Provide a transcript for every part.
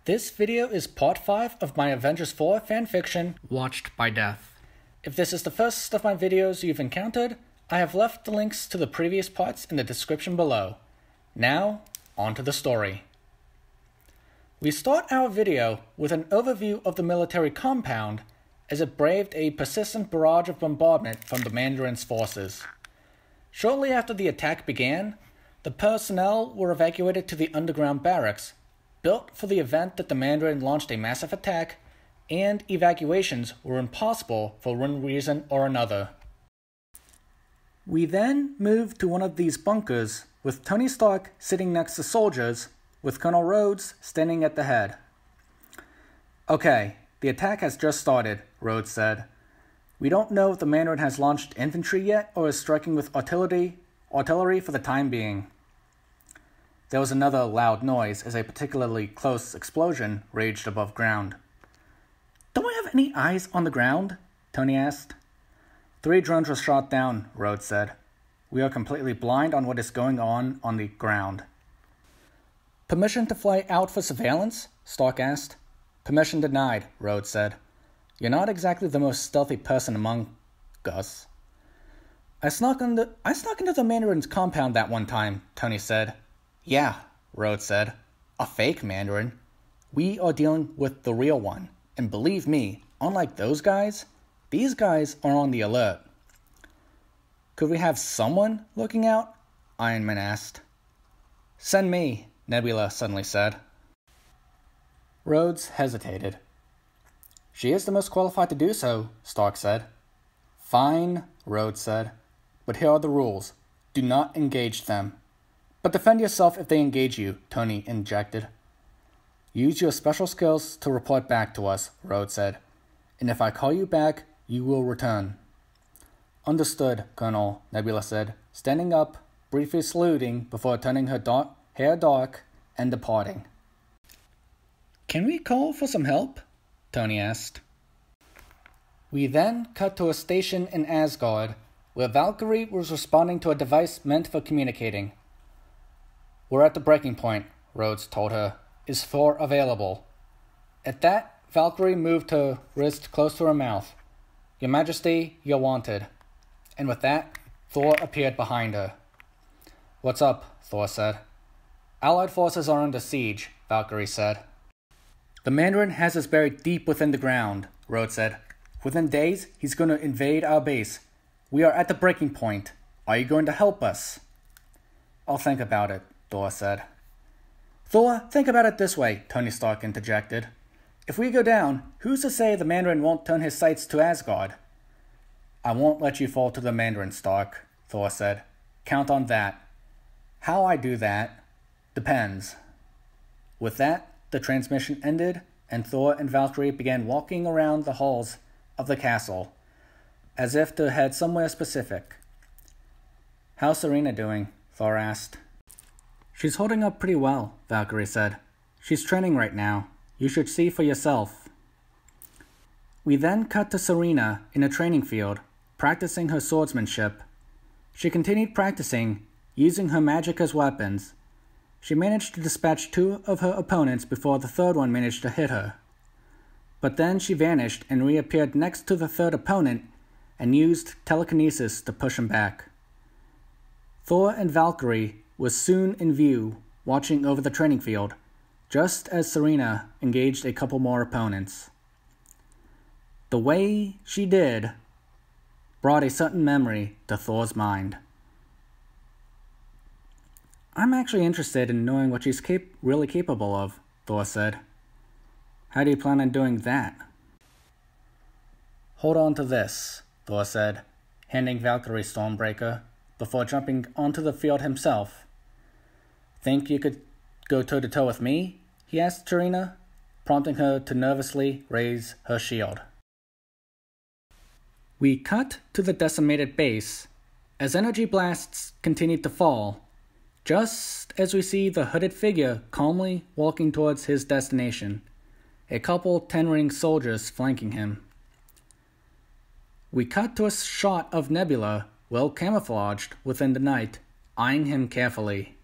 This video is part 5 of my Avengers 4 fanfiction, Watched by Death. If this is the first of my videos you've encountered, I have left the links to the previous parts in the description below. Now, on to the story. We start our video with an overview of the military compound as it braved a persistent barrage of bombardment from the Mandarin's forces. Shortly after the attack began, the personnel were evacuated to the underground barracks, built for the event that the Mandarin launched a massive attack, and evacuations were impossible for one reason or another. We then moved to one of these bunkers, with Tony Stark sitting next to soldiers, with Colonel Rhodes standing at the head. "Okay, the attack has just started," Rhodes said. "We don't know if the Mandarin has launched infantry yet or is striking with artillery for the time being." There was another loud noise as a particularly close explosion raged above ground. "Don't we have any eyes on the ground?" Tony asked. "3 drones were shot down," Rhodes said. "We are completely blind on what is going on the ground." "Permission to fly out for surveillance?" Stark asked. "Permission denied," Rhodes said. "You're not exactly the most stealthy person among us." I snuck into the Mandarin's compound that one time," Tony said. "Yeah," Rhodes said. "A fake Mandarin. We are dealing with the real one, and believe me, unlike those guys, these guys are on the alert." "Could we have someone looking out?" Iron Man asked. "Send me," Nebula suddenly said. Rhodes hesitated. "She is the most qualified to do so," Stark said. "Fine," Rhodes said. "But here are the rules. Do not engage them." "But defend yourself if they engage you," Tony interjected. "Use your special skills to report back to us," Rhodes said. "And if I call you back, you will return." "Understood, Colonel," Nebula said, standing up, briefly saluting before turning her hair dark and departing. "Can we call for some help?" Tony asked. We then cut to a station in Asgard, where Valkyrie was responding to a device meant for communicating. "We're at the breaking point," Rhodes told her. "Is Thor available?" At that, Valkyrie moved her wrist close to her mouth. "Your Majesty, you're wanted." And with that, Thor appeared behind her. "What's up?" Thor said. "Allied forces are under siege," Valkyrie said. "The Mandarin has us buried deep within the ground," Rhodes said. "Within days, he's going to invade our base. We are at the breaking point. Are you going to help us?" "I'll think about it," Thor said. "Thor, think about it this way," Tony Stark interjected. "If we go down, who's to say the Mandarin won't turn his sights to Asgard?" "I won't let you fall to the Mandarin, Stark," Thor said. "Count on that. How I do that depends." With that, the transmission ended, and Thor and Valkyrie began walking around the halls of the castle, as if to head somewhere specific. "How's Serena doing?" Thor asked. "She's holding up pretty well," Valkyrie said. "She's training right now. You should see for yourself." We then cut to Serena in a training field, practicing her swordsmanship. She continued practicing, using her magic as weapons. She managed to dispatch 2 of her opponents before the third one managed to hit her. But then she vanished and reappeared next to the third opponent and used telekinesis to push him back. Thor and Valkyrie was soon in view, watching over the training field, just as Serena engaged a couple more opponents. The way she did brought a sudden memory to Thor's mind. "I'm actually interested in knowing what she's really capable of," Thor said. "How do you plan on doing that?" "Hold on to this," Thor said, handing Valkyrie Stormbreaker, before jumping onto the field himself. "Think you could go toe-to-toe with me?" he asked Serena, prompting her to nervously raise her shield. We cut to the decimated base, as energy blasts continued to fall, just as we see the hooded figure calmly walking towards his destination, a couple 10-ring soldiers flanking him. We cut to a shot of Nebula, well camouflaged within the night, eyeing him carefully.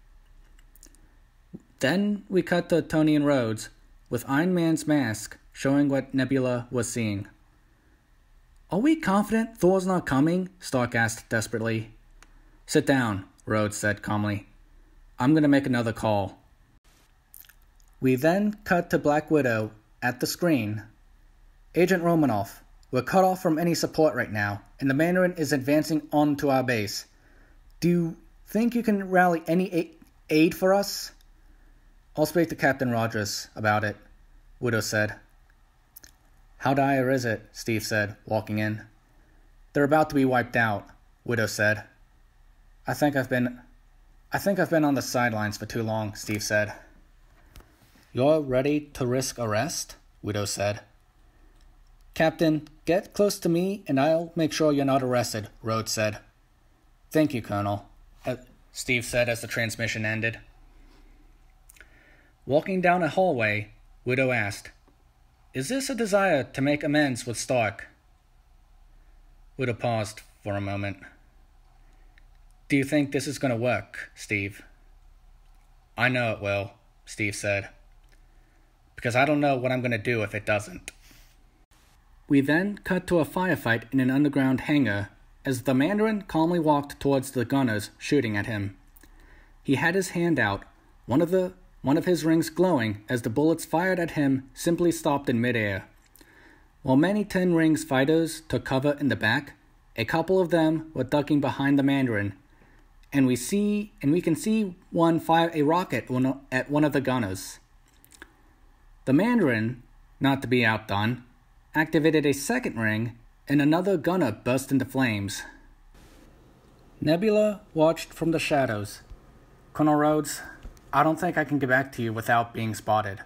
Then we cut to Tony and Rhodes, with Iron Man's mask showing what Nebula was seeing. "Are we confident Thor's not coming?" Stark asked desperately. "Sit down," Rhodes said calmly. "I'm going to make another call." We then cut to Black Widow at the screen. "Agent Romanoff, we're cut off from any support right now, and the Mandarin is advancing onto our base. Do you think you can rally any aid for us?" "I'll speak to Captain Rogers about it," Widow said. "How dire is it?" Steve said, walking in. "They're about to be wiped out," Widow said. I think I've been on the sidelines for too long," Steve said. "You're ready to risk arrest?" Widow said. "Captain, get close to me and I'll make sure you're not arrested," Rhodes said. "Thank you, Colonel," Steve said as the transmission ended. Walking down a hallway, Widow asked, "Is this a desire to make amends with Stark?" Widow paused for a moment. "Do you think this is going to work, Steve?" "I know it will," Steve said. "Because I don't know what I'm going to do if it doesn't." We then cut to a firefight in an underground hangar as the Mandarin calmly walked towards the gunners shooting at him. He had his hand out, one of his rings glowing as the bullets fired at him simply stopped in midair. While many Ten Rings fighters took cover in the back, a couple of them were ducking behind the Mandarin, and we can see one fire a rocket at one of the gunners. The Mandarin, not to be outdone, activated a second ring, and another gunner burst into flames. Nebula watched from the shadows. "Colonel Rhodes, I don't think I can get back to you without being spotted.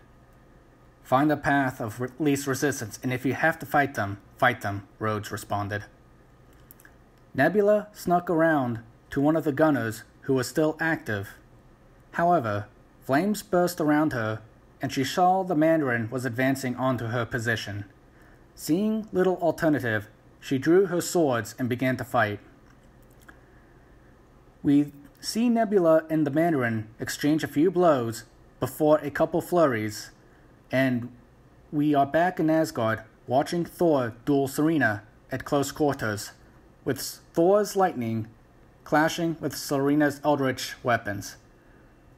Find the path of least resistance, and if you have to fight them, Rhodes responded. Nebula snuck around to one of the gunners who was still active. However, flames burst around her, and she saw the Mandarin was advancing onto her position. Seeing little alternative, she drew her swords and began to fight. We see Nebula and the Mandarin exchange a few blows before a couple flurries, and we are back in Asgard watching Thor duel Serena at close quarters, with Thor's lightning clashing with Serena's eldritch weapons.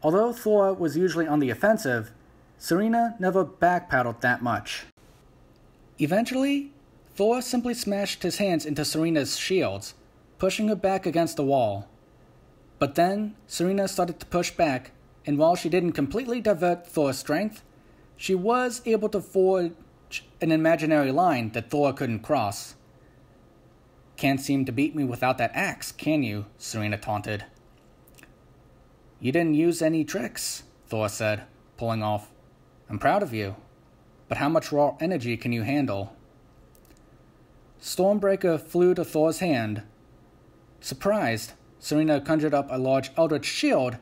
Although Thor was usually on the offensive, Serena never backpedaled that much. Eventually, Thor simply smashed his hands into Serena's shields, pushing her back against the wall. But then, Serena started to push back, and while she didn't completely divert Thor's strength, she was able to forge an imaginary line that Thor couldn't cross. "Can't seem to beat me without that axe, can you?" Serena taunted. "You didn't use any tricks," Thor said, pulling off. "I'm proud of you. But how much raw energy can you handle?" Stormbreaker flew to Thor's hand. Surprised, Serena conjured up a large eldritch shield,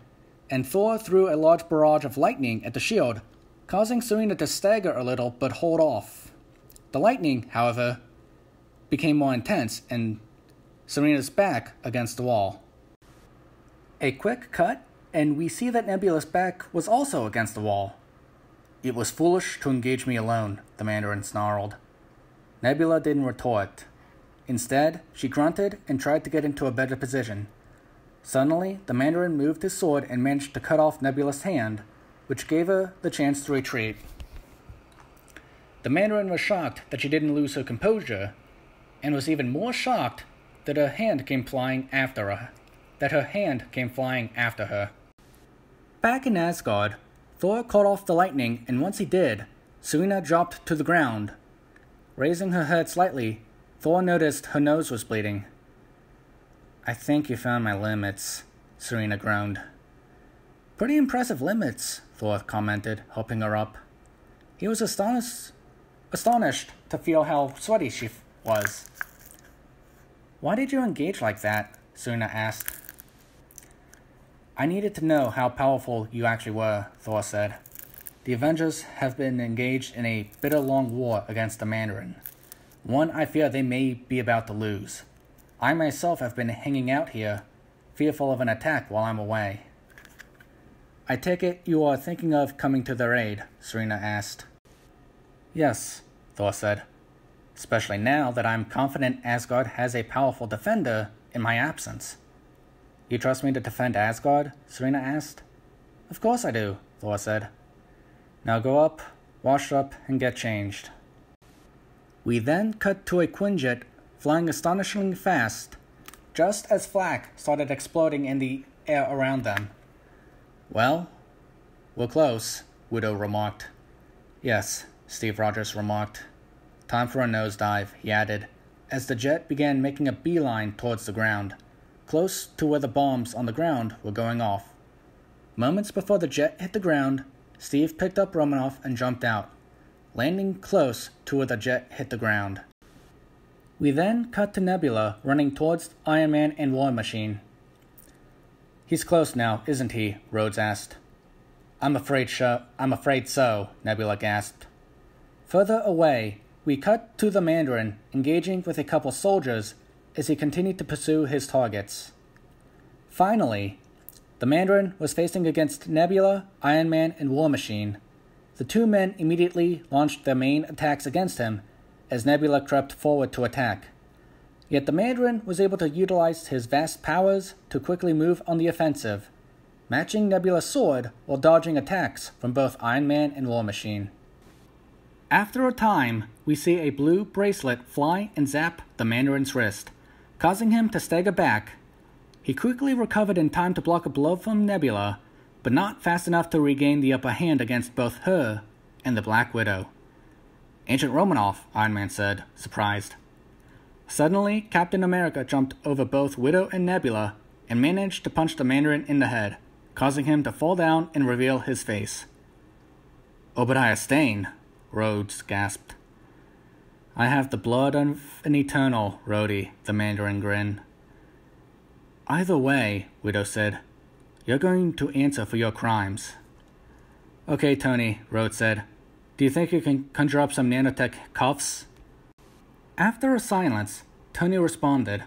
and Thor threw a large barrage of lightning at the shield, causing Serena to stagger a little but hold off. The lightning, however, became more intense, and Serena's back against the wall. A quick cut, and we see that Nebula's back was also against the wall. "It was foolish to engage me alone," the Mandarin snarled. Nebula didn't retort. Instead, she grunted and tried to get into a better position. Suddenly, the Mandarin moved his sword and managed to cut off Nebula's hand, which gave her the chance to retreat. The Mandarin was shocked that she didn't lose her composure, and was even more shocked that her hand came flying after her. Back in Asgard, Thor caught off the lightning, and once he did, Serena dropped to the ground. Raising her head slightly, Thor noticed her nose was bleeding. "I think you found my limits," Serena groaned. "Pretty impressive limits," Thor commented, helping her up. He was astonished to feel how sweaty she was. "Why did you engage like that?" Serena asked. "I needed to know how powerful you actually were," Thor said. "The Avengers have been engaged in a bitter long war against the Mandarin, one I fear they may be about to lose. I myself have been hanging out here, fearful of an attack while I'm away." "I take it you are thinking of coming to their aid?" Serena asked. Yes, Thor said. Especially now that I'm confident Asgard has a powerful defender in my absence. You trust me to defend Asgard? Serena asked. Of course I do, Thor said. Now go up, wash up, and get changed. We then cut to a Quinjet flying astonishingly fast, just as flak started exploding in the air around them. Well, we're close, Widow remarked. Yes, Steve Rogers remarked. Time for a nosedive, he added, as the jet began making a beeline towards the ground, close to where the bombs on the ground were going off. Moments before the jet hit the ground, Steve picked up Romanoff and jumped out, landing close to where the jet hit the ground. We then cut to Nebula running towards Iron Man and War Machine. He's close now, isn't he? Rhodes asked. I'm afraid so, Nebula gasped. Further away, we cut to the Mandarin engaging with a couple soldiers as he continued to pursue his targets. Finally, the Mandarin was facing against Nebula, Iron Man, and War Machine. The two men immediately launched their main attacks against him as Nebula crept forward to attack. Yet the Mandarin was able to utilize his vast powers to quickly move on the offensive, matching Nebula's sword while dodging attacks from both Iron Man and War Machine. After a time, we see a blue bracelet fly and zap the Mandarin's wrist, causing him to stagger back. He quickly recovered in time to block a blow from Nebula, but not fast enough to regain the upper hand against both her and the Black Widow. Agent Romanoff, Iron Man said, surprised. Suddenly, Captain America jumped over both Widow and Nebula and managed to punch the Mandarin in the head, causing him to fall down and reveal his face. Obadiah Stane, Rhodes gasped. I have the blood of an eternal, Rhodey, the Mandarin grinned. Either way, Widow said, you're going to answer for your crimes. Okay, Tony, Rhodes said. Do you think you can conjure up some nanotech cuffs? After a silence, Tony responded.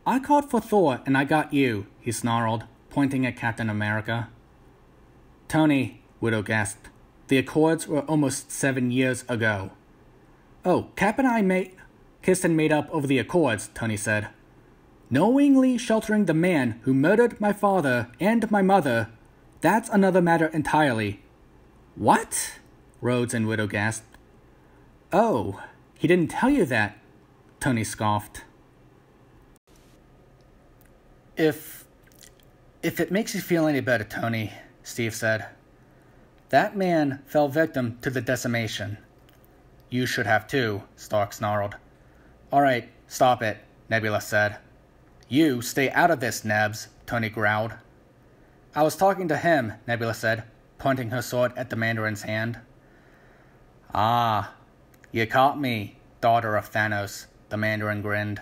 I called for Thor and I got you, he snarled, pointing at Captain America. Tony, Widow gasped. The Accords were almost 7 years ago. Oh, Cap and I kissed and made up over the Accords, Tony said. Knowingly sheltering the man who murdered my father and my mother, that's another matter entirely. What? Rhodes and Widow gasped. Oh, he didn't tell you that, Tony scoffed. If it makes you feel any better, Tony, Steve said. That man fell victim to the decimation. You should have too, Stark snarled. All right, stop it, Nebula said. You stay out of this, Nebs, Tony growled. I was talking to him, Nebula said, pointing her sword at the Mandarin's hand. Ah, you caught me, daughter of Thanos, the Mandarin grinned.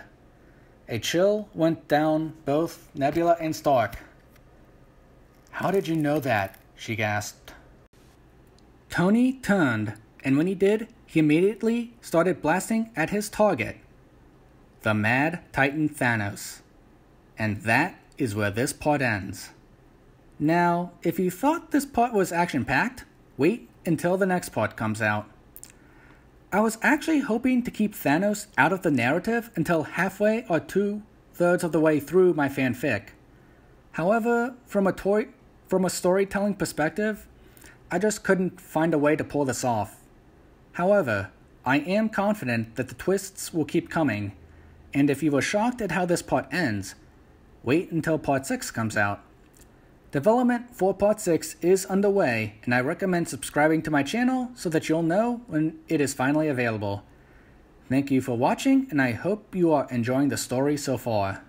A chill went down both Nebula and Stark. How did you know that? She gasped. Tony turned, and when he did, he immediately started blasting at his target, the Mad Titan Thanos. And that is where this part ends. Now, if you thought this part was action-packed, wait until the next part comes out. I was actually hoping to keep Thanos out of the narrative until halfway or 2/3 of the way through my fanfic. However, from a storytelling perspective, I just couldn't find a way to pull this off. However, I am confident that the twists will keep coming, and if you were shocked at how this part ends, wait until Part 6 comes out. Development for Part 6 is underway, and I recommend subscribing to my channel so that you'll know when it is finally available. Thank you for watching, and I hope you are enjoying the story so far.